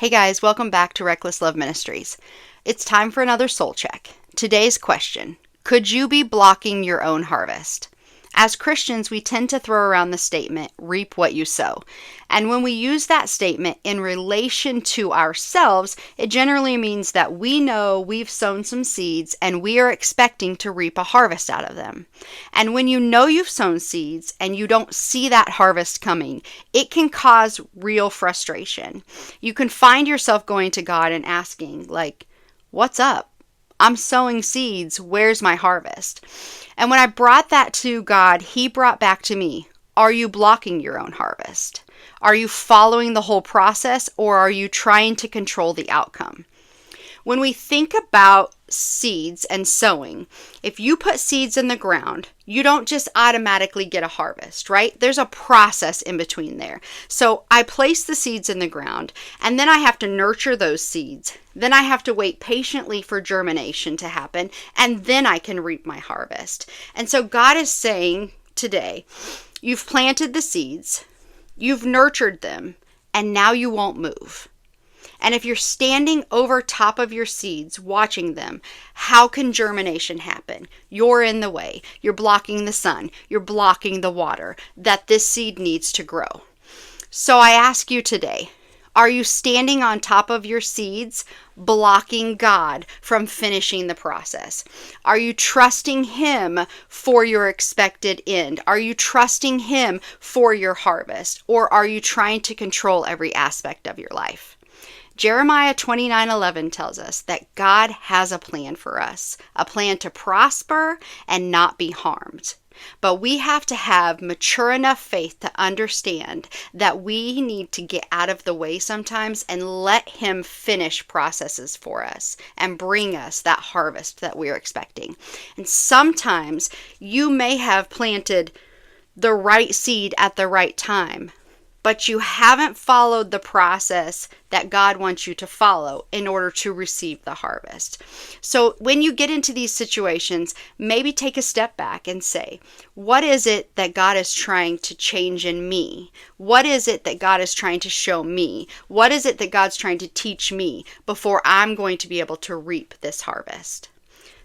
Hey guys, welcome back to Reckless Love Ministries. It's time for another soul check. Today's question: could you be blocking your own harvest? As Christians, we tend to throw around the statement, reap what you sow. And when we use that statement in relation to ourselves, it generally means that we know we've sown some seeds and we are expecting to reap a harvest out of them. And when you know you've sown seeds and you don't see that harvest coming, it can cause real frustration. You can find yourself going to God and asking, like, what's up? I'm sowing seeds. Where's my harvest? And when I brought that to God, He brought back to me, are you blocking your own harvest? Are you following the whole process, or are you trying to control the outcome? When we think about seeds and sowing, if you put seeds in the ground, you don't just automatically get a harvest, right? There's a process in between there. So I place the seeds in the ground, and then I have to nurture those seeds. Then I have to wait patiently for germination to happen, and then I can reap my harvest. And so God is saying today, you've planted the seeds, you've nurtured them, and now you won't move. And if you're standing over top of your seeds, watching them, how can germination happen? You're in the way. You're blocking the sun. You're blocking the water that this seed needs to grow. So I ask you today, are you standing on top of your seeds, blocking God from finishing the process? Are you trusting Him for your expected end? Are you trusting Him for your harvest? Or are you trying to control every aspect of your life? Jeremiah 29:11 tells us that God has a plan for us, a plan to prosper and not be harmed. But we have to have mature enough faith to understand that we need to get out of the way sometimes and let Him finish processes for us and bring us that harvest that we're expecting. And sometimes you may have planted the right seed at the right time, but you haven't followed the process that God wants you to follow in order to receive the harvest. So when you get into these situations, maybe take a step back and say, what is it that God is trying to change in me? What is it that God is trying to show me? What is it that God's trying to teach me before I'm going to be able to reap this harvest?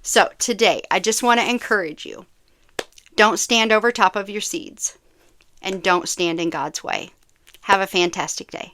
So today, I just want to encourage you. Don't stand over top of your seeds, and don't stand in God's way. Have a fantastic day.